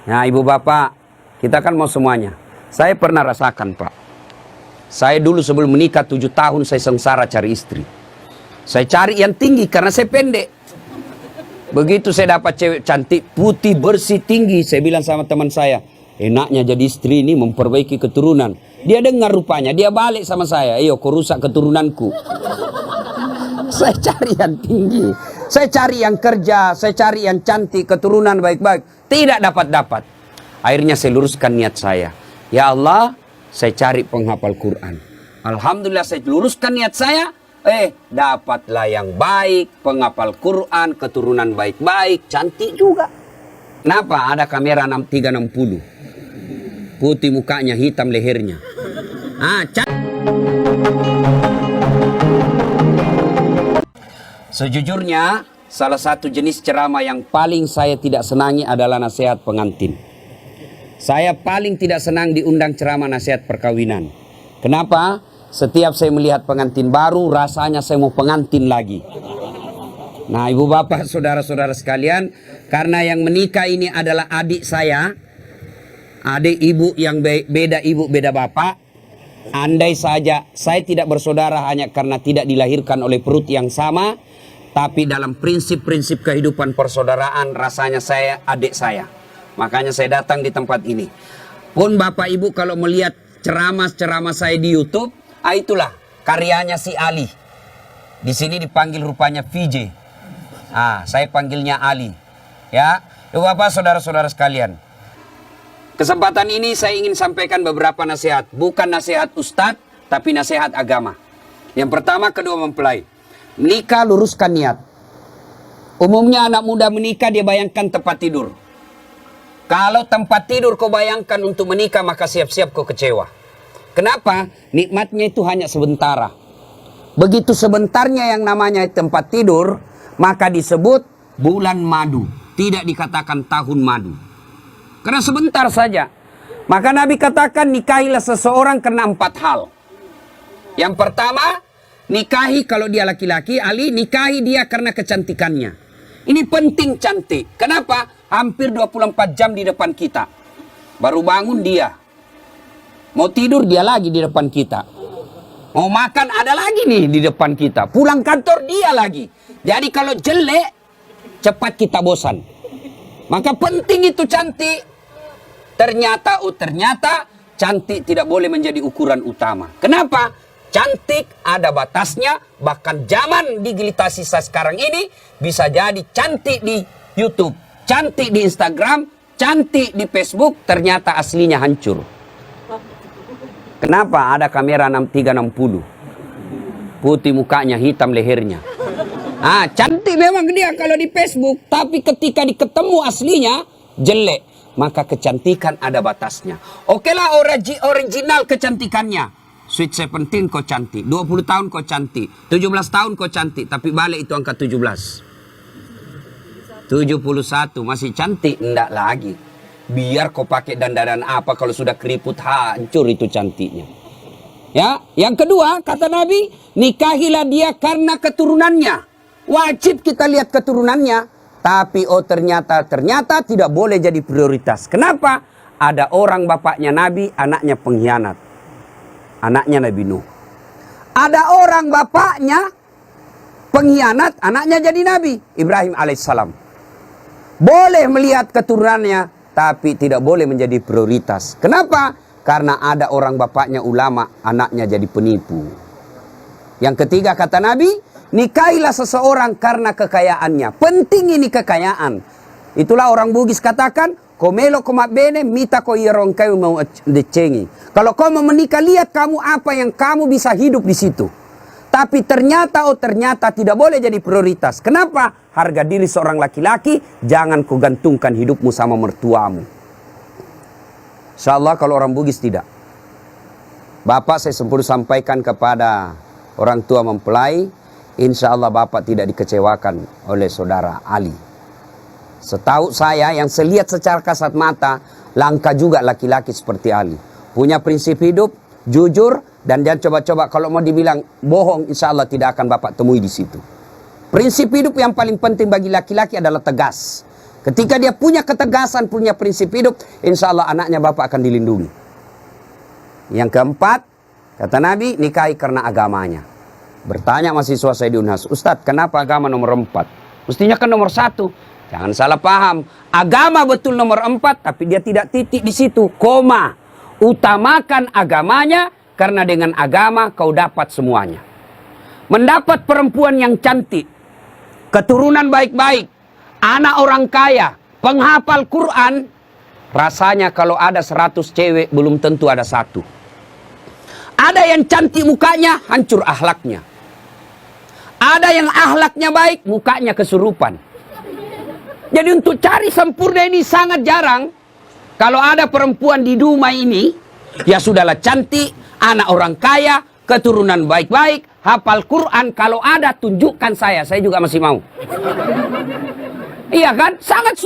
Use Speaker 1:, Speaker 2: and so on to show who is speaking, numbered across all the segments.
Speaker 1: Nah, ibu bapak, kita kan mau semuanya. Saya pernah rasakan, Pak. Saya dulu sebelum menikah 7 tahun saya sengsara cari istri. Saya cari yang tinggi karena saya pendek. Begitu saya dapat cewek cantik, putih, bersih, tinggi, saya bilang sama teman saya, enaknya jadi istri ini memperbaiki keturunan. Dia dengar rupanya, dia balik sama saya, ayo kau rusak keturunanku. Saya cari yang tinggi, saya cari yang kerja, saya cari yang cantik, keturunan baik-baik. Tidak dapat-dapat. Akhirnya saya luruskan niat saya. Ya Allah, saya cari penghafal Quran. Alhamdulillah saya luruskan niat saya. Dapatlah yang baik, penghafal Quran, keturunan baik-baik, cantik juga. Kenapa? Ada kamera 360. Putih mukanya, hitam lehernya. Sejujurnya, salah satu jenis ceramah yang paling saya tidak senangi adalah nasihat pengantin. Saya paling tidak senang diundang ceramah nasihat perkawinan. Kenapa? Setiap saya melihat pengantin baru, rasanya saya mau pengantin lagi. Nah, ibu bapak, saudara-saudara sekalian, karena yang menikah ini adalah adik saya, adik ibu yang beda ibu, beda bapak. Andai saja saya tidak bersaudara hanya karena tidak dilahirkan oleh perut yang sama, tapi dalam prinsip-prinsip kehidupan persaudaraan, rasanya saya adik saya. Makanya saya datang di tempat ini. Pun bapak ibu kalau melihat ceramah-ceramah saya di YouTube, itulah karyanya si Ali. Di sini dipanggil rupanya VJ. Saya panggilnya Ali. Ya, ibu bapak, saudara-saudara sekalian. Kesempatan ini saya ingin sampaikan beberapa nasihat. Bukan nasihat ustadz, tapi nasihat agama. Yang pertama, kedua mempelai. Menikah, luruskan niat. Umumnya anak muda menikah, dia bayangkan tempat tidur. Kalau tempat tidur kau bayangkan untuk menikah, maka siap-siap kau kecewa. Kenapa? Nikmatnya itu hanya sementara. Begitu sebentarnya yang namanya tempat tidur, maka disebut bulan madu. Tidak dikatakan tahun madu. Karena sebentar saja. Maka Nabi katakan nikahilah seseorang karena 4 hal. Yang pertama, nikahi kalau dia laki-laki, Ali, nikahi dia karena kecantikannya. Ini penting cantik. Kenapa? Hampir 24 jam di depan kita. Baru bangun dia. Mau tidur dia lagi di depan kita. Mau makan ada lagi nih di depan kita. Pulang kantor dia lagi. Jadi kalau jelek, cepat kita bosan. Maka penting itu cantik. Ternyata cantik tidak boleh menjadi ukuran utama. Kenapa? Cantik ada batasnya. Bahkan zaman digitalisasi sekarang ini bisa jadi cantik di YouTube, cantik di Instagram, cantik di Facebook, ternyata aslinya hancur. Kenapa? Ada kamera 360. Putih mukanya, hitam lehernya. Cantik memang dia kalau di Facebook, tapi ketika diketemu aslinya jelek. Maka kecantikan ada batasnya. Okelah original kecantikannya. Sweet 17 kok cantik, 20 tahun kok cantik, 17 tahun kok cantik, tapi balik itu angka 17. 71 masih cantik, enggak lagi. Biar kau pakai dandanan apa, kalau sudah keriput hancur itu cantiknya. Ya, yang kedua kata Nabi, nikahilah dia karena keturunannya. Wajib kita lihat keturunannya, tapi ternyata tidak boleh jadi prioritas. Kenapa? Ada orang bapaknya Nabi, anaknya pengkhianat. Anaknya Nabi Nuh. Ada orang bapaknya pengkhianat, anaknya jadi Nabi, Ibrahim alaihissalam. Boleh melihat keturunannya, tapi tidak boleh menjadi prioritas. Kenapa? Karena ada orang bapaknya ulama, anaknya jadi penipu. Yang ketiga kata Nabi, nikahilah seseorang karena kekayaannya. Penting ini kekayaan. Itulah orang Bugis katakan, komelo komak bene, mita ko irong kayu mau decengi. Kalau kau mau menikah, lihat kamu apa yang kamu bisa hidup di situ. Tapi ternyata tidak boleh jadi prioritas. Kenapa? Harga diri seorang laki-laki jangan kau gantungkan hidupmu sama mertuamu. Insyaallah kalau orang Bugis tidak. Bapak saya sempurna sampaikan kepada orang tua mempelai, insyaallah Bapak tidak dikecewakan oleh saudara Ali. Setahu saya yang saya lihat secara kasat mata, langka juga laki-laki seperti Ali. Punya prinsip hidup, jujur, dan jangan coba-coba kalau mau dibilang bohong, insya Allah tidak akan Bapak temui di situ. Prinsip hidup yang paling penting bagi laki-laki adalah tegas. Ketika dia punya ketegasan, punya prinsip hidup, insya Allah anaknya bapak akan dilindungi. Yang keempat, kata Nabi, nikahi karena agamanya. Bertanya mahasiswa saya di Unhas, Ustadz, kenapa agama nomor 4? Mestinya kan nomor 1. Jangan salah paham. Agama betul nomor 4, tapi dia tidak titik di situ, koma. Utamakan agamanya, karena dengan agama kau dapat semuanya. Mendapat perempuan yang cantik, keturunan baik-baik, anak orang kaya, penghafal Quran, rasanya kalau ada 100 cewek belum tentu ada 1. Ada yang cantik mukanya, hancur akhlaknya. Ada yang akhlaknya baik, mukanya kesurupan. Jadi untuk cari sempurna ini sangat jarang. Kalau ada perempuan di rumah ini, ya sudahlah cantik, anak orang kaya, keturunan baik-baik, hafal Quran. Kalau ada tunjukkan saya juga masih mau. Iya kan? Sangat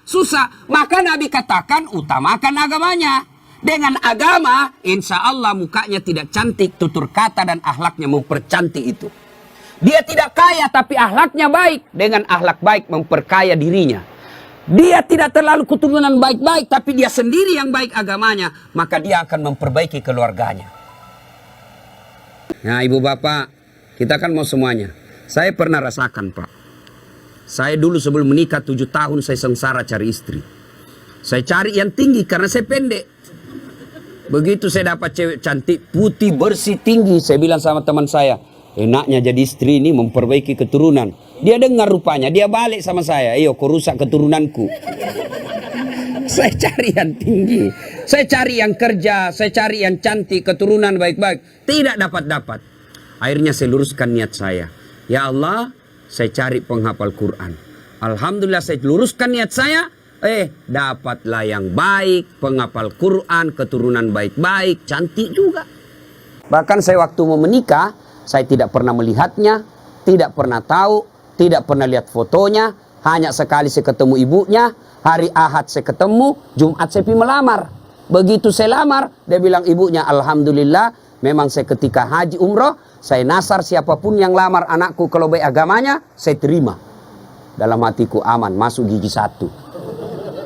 Speaker 1: susah. Maka Nabi katakan utamakan agamanya. Dengan agama, insya Allah mukanya tidak cantik, tutur kata dan akhlaknya mempercantik itu. Dia tidak kaya tapi akhlaknya baik. Dengan akhlak baik memperkaya dirinya. Dia tidak terlalu keturunan baik-baik tapi dia sendiri yang baik agamanya. Maka dia akan memperbaiki keluarganya. Nah ibu bapak, kita kan mau semuanya. Saya pernah rasakan pak. Saya dulu sebelum menikah 7 tahun saya sengsara cari istri. Saya cari yang tinggi karena saya pendek. Begitu saya dapat cewek cantik, putih, bersih, tinggi. Saya bilang sama teman saya, enaknya jadi istri ini memperbaiki keturunan. Dia dengar rupanya, dia balik sama saya. Iyo, kau rusak keturunanku. Saya cari yang tinggi. Saya cari yang kerja, saya cari yang cantik, keturunan baik-baik. Tidak dapat-dapat. Akhirnya saya luruskan niat saya. Ya Allah, saya cari penghafal Quran. Alhamdulillah saya luruskan niat saya. Dapatlah yang baik, penghafal Quran, keturunan baik-baik, cantik juga. Bahkan saya waktu mau menikah, saya tidak pernah melihatnya, tidak pernah tahu, tidak pernah lihat fotonya. Hanya sekali saya ketemu ibunya, hari Ahad saya ketemu, Jumat saya pergi melamar. Begitu saya lamar, dia bilang ibunya, Alhamdulillah, memang saya ketika haji umroh, saya nasar siapapun yang lamar anakku kalau baik agamanya, saya terima. Dalam hatiku aman, masuk gigi 1.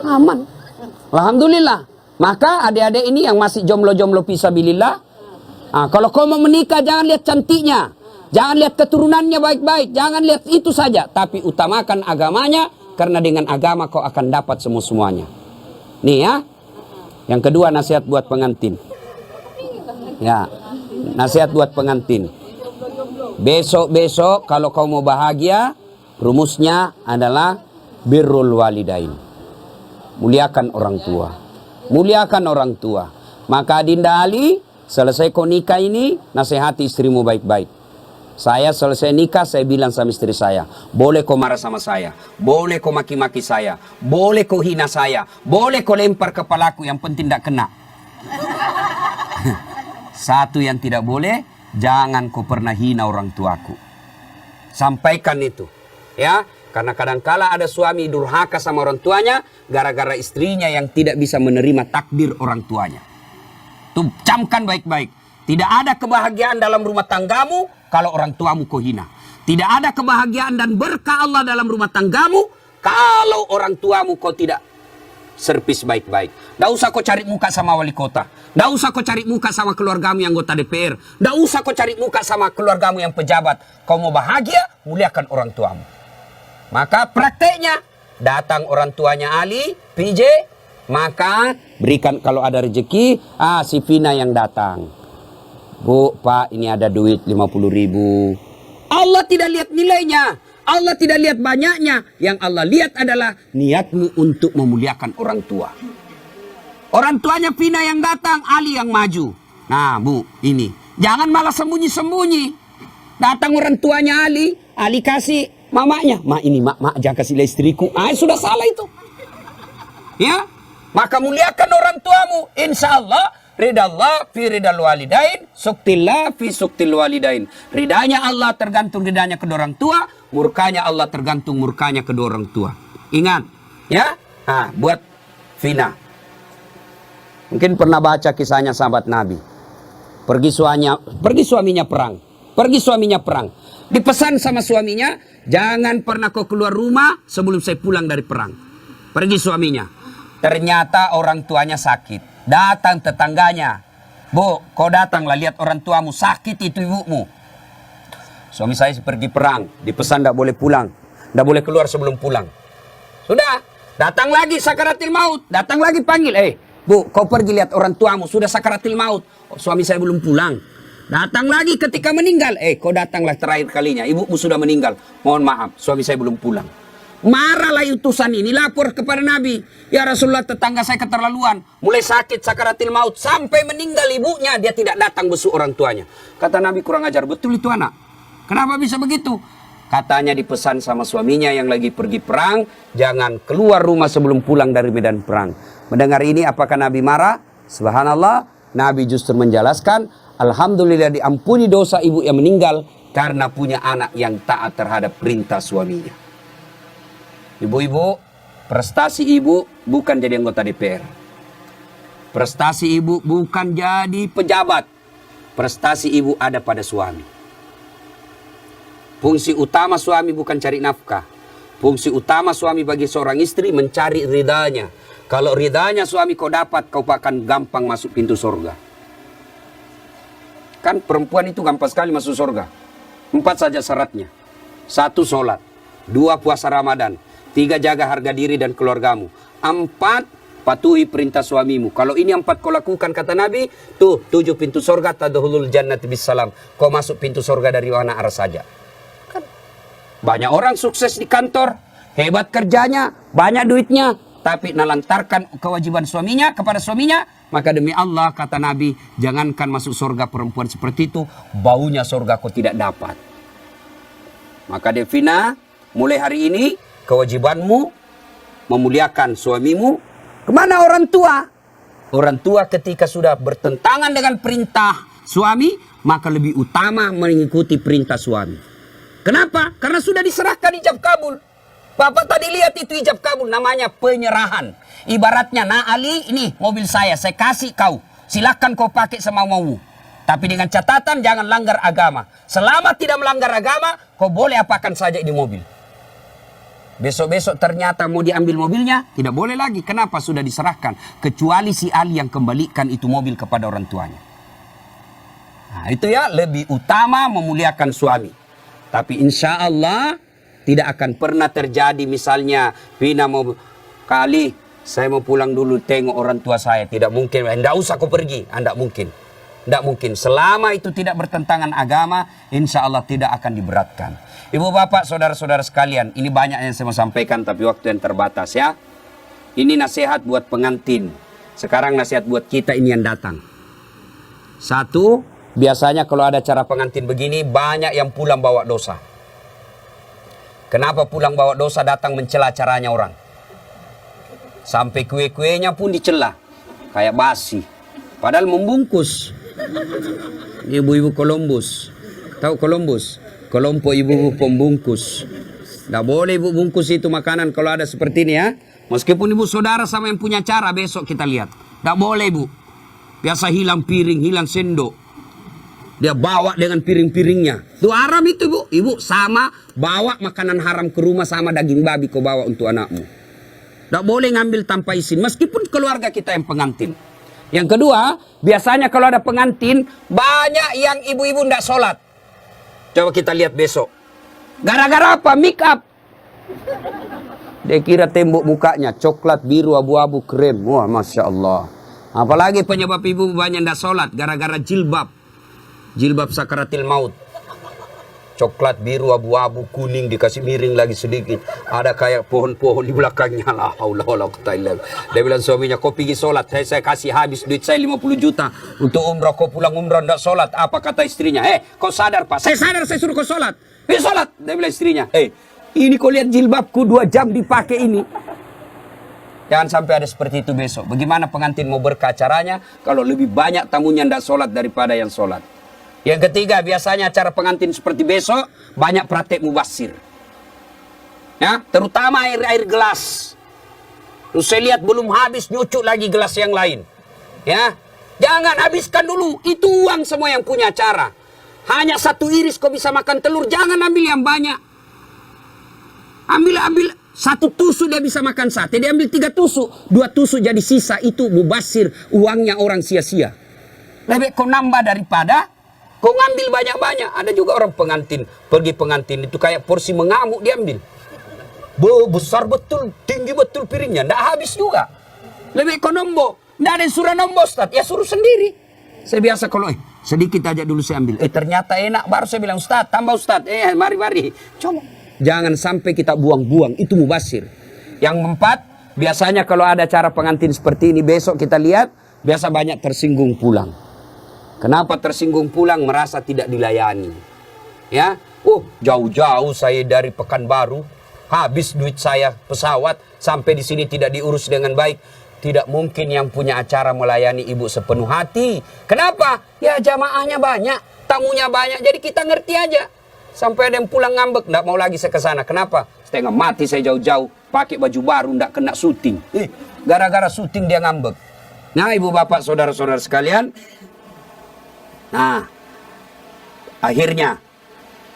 Speaker 1: Aman. Alhamdulillah. Maka adik-adik ini yang masih jomblo-jomblo fisabilillah, kalau kau mau menikah jangan lihat cantiknya, jangan lihat keturunannya baik-baik, jangan lihat itu saja, tapi utamakan agamanya, karena dengan agama kau akan dapat semuanya. Nih ya. Yang kedua nasihat buat pengantin. Ya, nasihat buat pengantin. Besok-besok kalau kau mau bahagia, rumusnya adalah birrul walidain. Muliakan orang tua. Muliakan orang tua. Maka Dinda Ali, selesai kau nikah ini, nasihati istrimu baik-baik. Saya selesai nikah, saya bilang sama istri saya, boleh kau marah sama saya, boleh kau maki-maki saya, boleh kau hina saya, boleh kau lempar kepalaku, yang penting tidak kena. Satu yang tidak boleh, jangan kau pernah hina orang tuaku. Sampaikan itu. Ya, karena kadangkala ada suami durhaka sama orang tuanya gara-gara istrinya yang tidak bisa menerima takdir orang tuanya. Tuh, camkan baik-baik. Tidak ada kebahagiaan dalam rumah tanggamu kalau orang tuamu kau hina. Tidak ada kebahagiaan dan berkah Allah dalam rumah tanggamu kalau orang tuamu kau tidak servis baik-baik. Tidak usah kau cari muka sama wali kota. Tidak usah kau cari muka sama keluargamu yang anggota DPR. Tidak usah kau cari muka sama keluargamu yang pejabat. Kau mau bahagia, muliakan orang tuamu. Maka prakteknya, datang orang tuanya Ali, PJ, maka berikan kalau ada rezeki, si Vina yang datang. Bu, Pak, ini ada duit 50.000. Allah tidak lihat nilainya, Allah tidak lihat banyaknya. Yang Allah lihat adalah niatmu untuk memuliakan orang tua. Orang tuanya Vina yang datang, Ali yang maju. Nah, Bu, ini. Jangan malah sembunyi-sembunyi. Datang orang tuanya Ali kasih mamanya, ini mak jangan kasih istriku. Sudah salah itu. Ya, maka muliakan orang tuamu. Insya Allah, ridallah fi ridal walidain, suktillah fi suktil walidain. Ridanya Allah tergantung ridanya kedua orang tua, murkanya Allah tergantung murkanya kedua orang tua. Ingat, ya. Buat Vina. Mungkin pernah baca kisahnya sahabat Nabi. Pergi suaminya perang. Dipesan sama suaminya, jangan pernah kau keluar rumah sebelum saya pulang dari perang. Pergi suaminya. Ternyata orang tuanya sakit. Datang tetangganya. Bu, kau datanglah lihat orang tuamu sakit itu ibumu. Suami saya pergi perang. Dipesan tidak boleh pulang. Tidak boleh keluar sebelum pulang. Sudah. Datang lagi sakaratil maut. Datang lagi panggil. Bu, kau pergi lihat orang tuamu. Sudah sakaratil maut. Oh, suami saya belum pulang. Datang lagi ketika meninggal. Kau datanglah terakhir kalinya. Ibumu sudah meninggal. Mohon maaf. Suami saya belum pulang. Marahlah utusan ini, lapor kepada Nabi. Ya Rasulullah, tetangga saya keterlaluan. Mulai sakit sakaratil maut sampai meninggal ibunya, dia tidak datang besuk orang tuanya. Kata Nabi, kurang ajar. Betul itu anak. Kenapa bisa begitu? Katanya dipesan sama suaminya yang lagi pergi perang, jangan keluar rumah sebelum pulang dari medan perang. Mendengar ini apakah Nabi marah? Subhanallah, Nabi justru menjelaskan, alhamdulillah diampuni dosa ibu yang meninggal karena punya anak yang taat terhadap perintah suaminya. Ibu-ibu, prestasi ibu bukan jadi anggota DPR. Prestasi ibu bukan jadi pejabat. Prestasi ibu ada pada suami. Fungsi utama suami bukan cari nafkah. Fungsi utama suami bagi seorang istri mencari ridanya. Kalau ridanya suami kau dapat, kau akan gampang masuk pintu surga. Kan perempuan itu gampang sekali masuk surga. 4 saja syaratnya. 1, sholat. 2, puasa Ramadan. 3, jaga harga diri dan keluargamu. 4, patuhi perintah suamimu. Kalau ini 4 kau lakukan, kata Nabi, 7 pintu surga, tadkhulul jannati bisalam. Kau masuk pintu surga dari mana arah saja. Kan banyak orang sukses di kantor, hebat kerjanya, banyak duitnya, tapi melantarkan kewajiban suaminya kepada suaminya, maka demi Allah, kata Nabi, jangankan masuk surga perempuan seperti itu, baunya surga kau tidak dapat. Maka Devina, mulai hari ini kewajibanmu memuliakan suamimu. Kemana orang tua? Orang tua ketika sudah bertentangan dengan perintah suami, maka lebih utama mengikuti perintah suami. Kenapa? Karena sudah diserahkan ijab kabul. Bapak tadi lihat itu ijab kabul, namanya penyerahan. Ibaratnya, nah Ali, ini mobil saya kasih kau. Silakan kau pakai semau-maumu. Tapi dengan catatan jangan langgar agama. Selama tidak melanggar agama, kau boleh apakan saja di mobil. Besok-besok ternyata mau diambil mobilnya, tidak boleh lagi. Kenapa? Sudah diserahkan. Kecuali si Ali yang kembalikan itu mobil kepada orang tuanya. Nah, itu ya, lebih utama memuliakan suami. Tapi insya Allah tidak akan pernah terjadi misalnya, Vina mau kali, saya mau pulang dulu tengok orang tua saya. Tidak mungkin. Tidak usah kau pergi. Tidak mungkin. Tidak mungkin. Selama itu tidak bertentangan agama, insya Allah tidak akan diberatkan. Ibu bapak, saudara-saudara sekalian, ini banyak yang saya mau sampaikan tapi waktu yang terbatas ya. Ini nasihat buat pengantin. Sekarang nasihat buat kita ini yang datang. 1, biasanya kalau ada cara pengantin begini, banyak yang pulang bawa dosa. Kenapa pulang bawa dosa? Datang mencela caranya orang. Sampai kue-kuenya pun dicela. Kayak basi. Padahal membungkus. Ibu-ibu Columbus. Tahu Columbus? Kelompok ibu pembungkus. Tidak boleh ibu bungkus itu makanan kalau ada seperti ini ya. Meskipun ibu saudara sama yang punya cara, besok kita lihat. Tidak boleh ibu. Biasa hilang piring, hilang sendok. Dia bawa dengan piring-piringnya. Itu haram itu ibu. Ibu sama bawa makanan haram ke rumah sama daging babi kau bawa untuk anakmu. Tidak boleh ngambil tanpa izin. Meskipun keluarga kita yang pengantin. Yang kedua, biasanya kalau ada pengantin, banyak yang ibu-ibu tidak sholat. Coba kita lihat besok. Gara-gara apa? Make up. Dia kira tembok mukanya coklat, biru, abu-abu, krem. Wah, Masya Allah. Apalagi penyebab ibu banyak tidak sholat. Gara-gara jilbab. Jilbab sakaratil maut. Coklat, biru, abu-abu, kuning, dikasih miring lagi sedikit. Ada kayak pohon-pohon di belakangnya. La haula wala quwwata illa billah. Dia bilang suaminya, kau pergi sholat. Saya kasih habis duit saya 50 juta. Untuk umrah, kau pulang umrah tidak sholat. Apa kata istrinya? Kau sadar pak? Saya sadar, saya suruh kau sholat. Sholat. Dia bilang istrinya, ini kau lihat jilbabku 2 jam dipakai ini. Jangan sampai ada seperti itu besok. Bagaimana pengantin mau berkah caranya kalau lebih banyak tamunya tidak sholat daripada yang sholat. Yang ketiga, biasanya acara pengantin seperti besok, banyak praktek mubasir. Ya, terutama air gelas. Terus saya lihat belum habis, nyucuk lagi gelas yang lain. Ya, jangan habiskan dulu. Itu uang semua yang punya acara. Hanya 1 iris kau bisa makan telur, jangan ambil yang banyak. Ambil 1 tusuk dia bisa makan sate, dia ambil 3 tusuk, 2 tusuk jadi sisa, itu mubazir, uangnya orang sia-sia. Lebih kau nambah daripada kau ngambil banyak-banyak. Ada juga orang pengantin, pergi pengantin itu kayak porsi mengamuk dia ambil. Besar betul, tinggi betul piringnya, ndak habis juga. Lebih kau nombok, ndak ada yang suruh nombok Ustaz, ya suruh sendiri. Saya biasa kalau sedikit aja dulu saya ambil. Ternyata enak, baru saya bilang Ustaz, tambah Ustaz. Mari. Coba. Jangan sampai kita buang-buang, itu mubazir. Yang keempat, biasanya kalau ada acara pengantin seperti ini, besok kita lihat, biasa banyak tersinggung pulang. Kenapa tersinggung pulang? Merasa tidak dilayani. Ya, jauh-jauh saya dari Pekanbaru, habis duit saya pesawat, sampai di sini tidak diurus dengan baik. Tidak mungkin yang punya acara melayani ibu sepenuh hati. Kenapa? Ya jamaahnya banyak, tamunya banyak, jadi kita ngerti aja. Sampai ada yang pulang ngambek, nggak mau lagi saya ke sana. Kenapa? Setengah mati saya jauh-jauh, pakai baju baru, nggak kena syuting. Gara-gara syuting dia ngambek. Nah, ibu bapak, saudara-saudara sekalian. Nah, akhirnya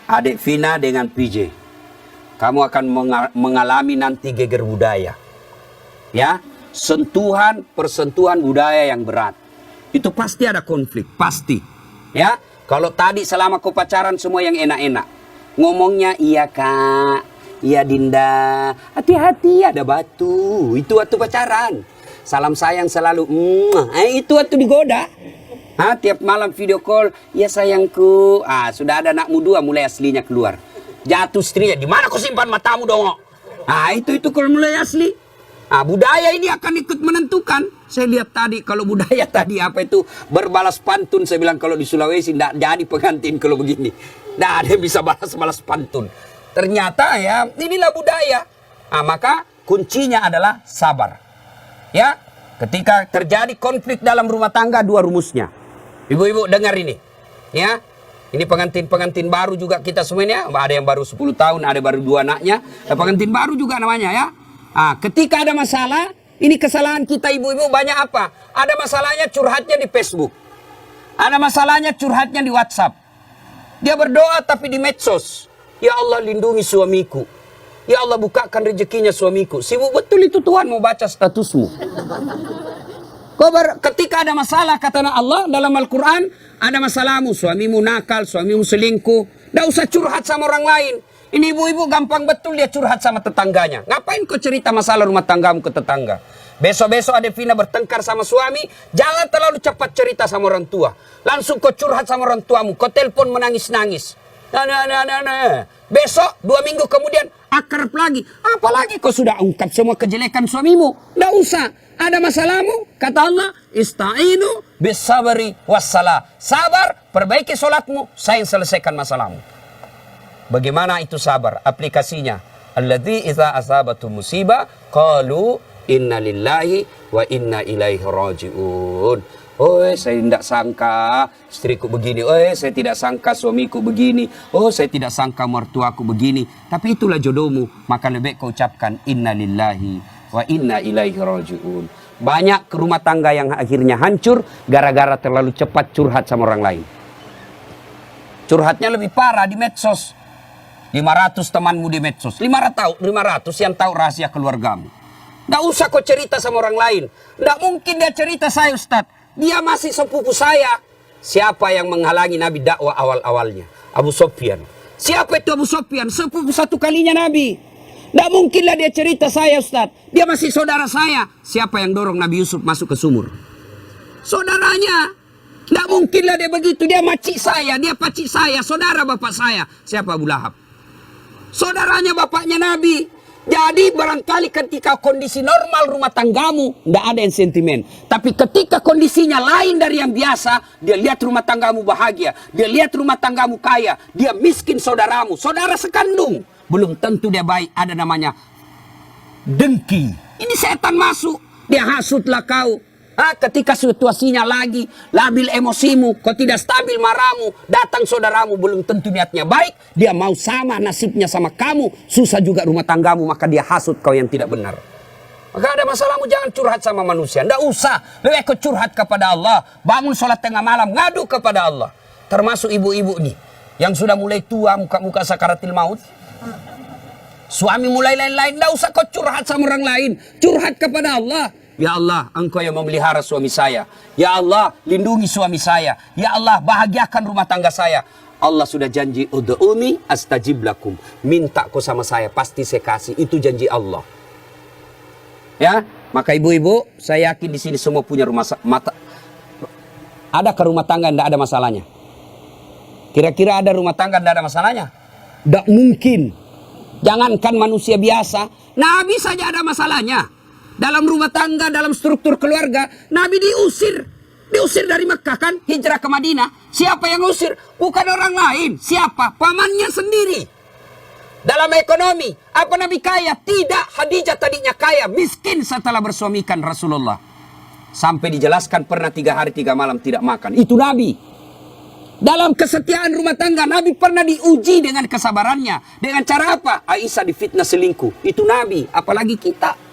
Speaker 1: adik Vina dengan PJ, kamu akan mengalami nanti geger budaya. Ya, persentuhan budaya yang berat. Itu pasti ada konflik, pasti. Ya, kalau tadi selama kau pacaran semua yang enak-enak. Ngomongnya iya kak, iya Dinda, hati-hati ada batu. Itu waktu pacaran. Salam sayang selalu, itu waktu digoda. Tiap malam video call, ya sayangku. Sudah ada anakmu 2 mulai aslinya keluar. Jatuh istrinya, di mana kau simpan matamu dong? Itu kalau mulai asli. Budaya ini akan ikut menentukan. Saya lihat tadi, kalau budaya tadi apa itu berbalas pantun. Saya bilang kalau di Sulawesi tidak jadi pengantin kalau begini. Tidak ada yang bisa balas-balas pantun. Ternyata ya inilah budaya. Maka kuncinya adalah sabar. Ya, ketika terjadi konflik dalam rumah tangga, 2 rumusnya. Ibu-ibu dengar ini. Ya, ini pengantin-pengantin baru juga kita semuanya. Ada yang baru 10 tahun, ada baru 2 anaknya. Pengantin baru juga namanya ya. Ketika ada masalah, ini kesalahan kita ibu-ibu banyak apa? Ada masalahnya curhatnya di Facebook. Ada masalahnya curhatnya di WhatsApp. Dia berdoa tapi di medsos. Ya Allah lindungi suamiku. Ya Allah bukakan rezekinya suamiku. Sibuk betul itu Tuhan mau baca statusmu. Ketika ada masalah kata Allah dalam Al-Quran, ada masalahmu, suamimu nakal, suamimu selingkuh. Tidak usah curhat sama orang lain. Ini ibu-ibu gampang betul dia curhat sama tetangganya. Ngapain kau cerita masalah rumah tanggamu ke tetangga? Besok-besok ada Vina bertengkar sama suami, jangan terlalu cepat cerita sama orang tua. Langsung kau curhat sama orang tuamu, kau telepon menangis-nangis. Besok 2 minggu kemudian akrab lagi. Apalagi kau sudah ungkap semua kejelekan suamimu. Tidak usah. Ada masalahmu, kata Allah, ista'inu bisabri wassalah. Sabar, perbaiki solatmu, saya yang selesaikan masalahmu. Bagaimana itu sabar? Aplikasinya. Alladzi idza asabatu musibah qalu inna lillahi wa inna ilaihi rajiun. Saya tidak sangka istriku begini. Saya tidak sangka suamiku begini. Saya tidak sangka mertuaku begini. Tapi itulah jodohmu. Maka lebih kau ucapkan inna lillahi wa inna ilaihi rajiun. Banyak rumah tangga yang akhirnya hancur gara-gara terlalu cepat curhat sama orang lain. Curhatnya lebih parah di medsos. 500 temanmu di medsos. 500 yang tahu rahasia keluargamu. Nggak usah kau cerita sama orang lain. Nggak mungkin dia cerita saya Ustaz. Dia masih sepupu saya. Siapa yang menghalangi Nabi dakwah awal-awalnya? Abu Sufyan. Siapa itu Abu Sufyan? Sepupu 1 kalinya Nabi. Nggak mungkinlah dia cerita saya Ustaz. Dia masih saudara saya. Siapa yang dorong Nabi Yusuf masuk ke sumur? Saudaranya. Nggak mungkinlah dia begitu. Dia makcik saya, dia pacik saya, saudara bapak saya. Siapa? Abu Lahab. Saudaranya bapaknya Nabi. Jadi barangkali ketika kondisi normal rumah tanggamu, tidak ada yang sentimen. Tapi ketika kondisinya lain dari yang biasa, dia lihat rumah tanggamu bahagia, dia lihat rumah tanggamu kaya, dia miskin saudaramu, saudara sekandung. Belum tentu dia baik, ada namanya dengki. Ini setan masuk, dia hasutlah kau. Ketika situasinya lagi labil emosimu, kau tidak stabil marahmu, datang saudaramu belum tentu niatnya baik, dia mau sama nasibnya sama kamu, susah juga rumah tanggamu, maka dia hasut kau yang tidak benar. Maka ada masalahmu jangan curhat sama manusia, tidak usah, lebih kau curhat kepada Allah, bangun sholat tengah malam, ngadu kepada Allah. Termasuk ibu-ibu nih, yang sudah mulai tua muka-muka sakaratil maut. Suami mulai lain-lain, tidak usah kau curhat sama orang lain. Curhat kepada Allah. Ya Allah, Engkau yang memelihara suami saya. Ya Allah, lindungi suami saya. Ya Allah, bahagiakan rumah tangga saya. Allah sudah janji, ud'uni astajib lakum. Minta kau sama saya, pasti saya kasih. Itu janji Allah. Ya, maka ibu-ibu, saya yakin di sini semua punya ada ke rumah tangga tidak ada masalahnya? Kira-kira ada rumah tangga tidak ada masalahnya? Tidak mungkin. Jangankan manusia biasa, Nabi saja ada masalahnya. Dalam rumah tangga, dalam struktur keluarga, Nabi diusir. Diusir dari Mekah kan, hijrah ke Madinah. Siapa yang usir? Bukan orang lain. Siapa? Pamannya sendiri. Dalam ekonomi, apa Nabi kaya? Tidak, Khadijah tadinya kaya, miskin setelah bersuamikan Rasulullah. Sampai dijelaskan pernah 3 hari 3 malam tidak makan. Itu Nabi. Dalam kesetiaan rumah tangga, Nabi pernah diuji dengan kesabarannya. Dengan cara apa? Aisyah difitnah selingkuh. Itu Nabi, apalagi kita.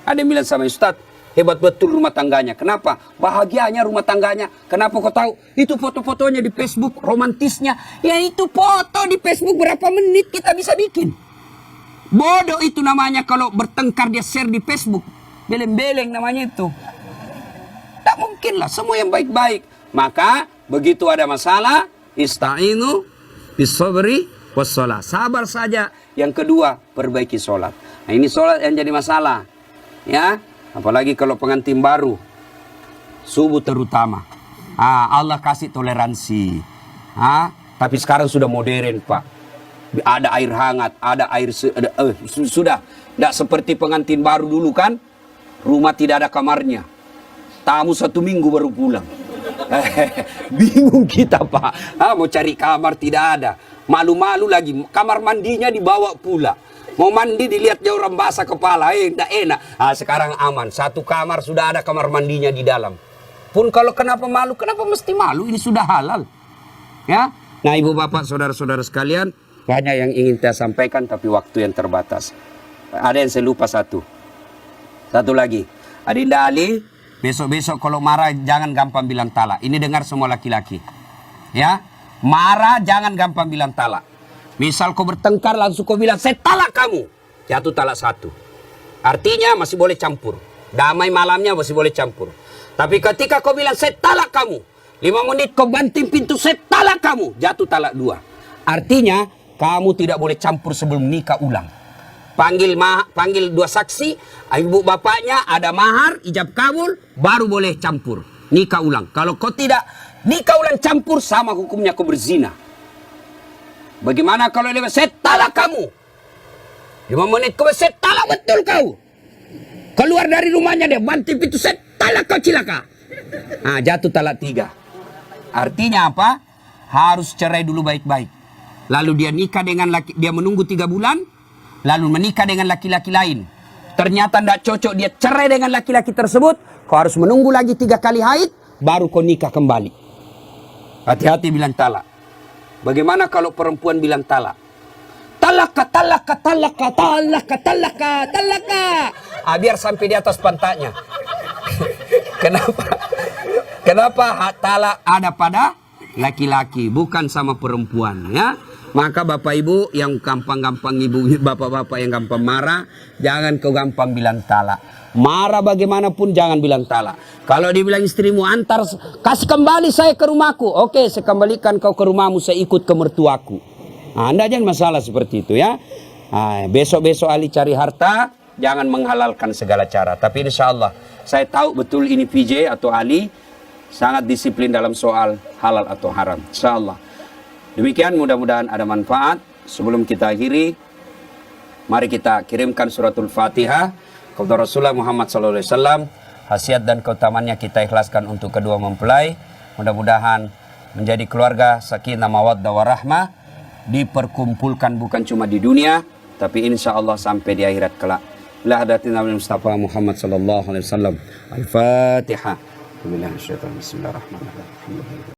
Speaker 1: Ada yang bilang sama Ustaz, hebat betul rumah tangganya. Kenapa? Bahagianya rumah tangganya. Kenapa kau tahu? Itu foto-fotonya di Facebook, romantisnya. Ya itu foto di Facebook berapa menit kita bisa bikin. Bodoh itu namanya kalau bertengkar dia share di Facebook. Beleng-beleng namanya itu. Tak mungkin lah, semua yang baik-baik. Maka begitu ada masalah, ista'inu bis-sabri was-shalah. Sabar saja. Yang kedua, perbaiki sholat. Nah ini sholat yang jadi masalah. Ya, apalagi kalau pengantin baru, subuh terutama. Allah kasih toleransi. Tapi sekarang sudah modern, Pak. Ada air hangat, ada air sudah tidak seperti pengantin baru dulu kan. Rumah tidak ada kamarnya. Tamu 1 minggu baru pulang. Bingung kita, Pak. Mau cari kamar tidak ada. Malu-malu lagi. Kamar mandinya dibawa pula. Mau mandi dilihatnya orang basah kepala, tidak enak. Sekarang aman, 1 kamar sudah ada kamar mandinya di dalam. Pun kalau kenapa malu, kenapa mesti malu? Ini sudah halal. Ya, nah ibu bapak, saudara-saudara sekalian, banyak yang ingin saya sampaikan tapi waktu yang terbatas. Ada yang saya lupa satu lagi. Adinda Ali, besok-besok kalau marah jangan gampang bilang talak. Ini dengar semua laki-laki. Ya, marah jangan gampang bilang talak. Misal kau bertengkar langsung kau bilang, saya talak kamu. Jatuh talak 1. Artinya masih boleh campur. Damai malamnya masih boleh campur. Tapi ketika kau bilang, saya talak kamu. 5 menit kau banting pintu, saya talak kamu. Jatuh talak 2. Artinya, kamu tidak boleh campur sebelum nikah ulang. Panggil 2 saksi, ibu bapaknya, ada mahar, ijab kabul, baru boleh campur. Nikah ulang. Kalau kau tidak nikah ulang campur, sama hukumnya kau berzina. Bagaimana kalau dia saya talak kamu? 5 menit kau saya talak betul kau. Keluar dari rumahnya dia banting pintu, saya talak kau cilaka. Jatuh talak 3. Artinya apa? Harus cerai dulu baik-baik. Lalu dia nikah dengan dia menunggu 3 bulan, lalu menikah dengan laki-laki lain. Ternyata tidak cocok, dia cerai dengan laki-laki tersebut. Kau harus menunggu lagi 3 kali haid, baru kau nikah kembali. Hati-hati bilang talak. Bagaimana kalau perempuan bilang talak? Talaka, talaka, talaka, talaka, talaka, talaka. Biar sampai di atas pantatnya. Kenapa? Kenapa talak ada pada laki-laki, bukan sama perempuan, ya? Maka bapak ibu yang gampang-gampang, ibu bapak-bapak yang gampang marah, jangan kau gampang bilang talak. Marah bagaimanapun jangan bilang talak. Kalau dibilang istrimu, antar, kasih kembali saya ke rumahku. Oke, saya kembalikan kau ke rumahmu, saya ikut ke mertuaku. Anda jangan masalah seperti itu ya. Besok-besok Ali cari harta, jangan menghalalkan segala cara. Tapi insya Allah, saya tahu betul ini PJ atau Ali sangat disiplin dalam soal halal atau haram. Insya Allah. Demikian, mudah-mudahan ada manfaat. Sebelum kita akhiri, mari kita kirimkan suratul Fatihah kepada Rasulullah Muhammad SAW. Khasiat dan keutamannya kita ikhlaskan untuk kedua mempelai. Mudah-mudahan menjadi keluarga sakinah mawaddah warahmah, diperkumpulkan bukan cuma di dunia, tapi insya Allah sampai di akhirat kelak. Ila hadatin Nabi Mustafa Muhammad SAW. Al-Fatihah. Bismillahirrahmanirrahim.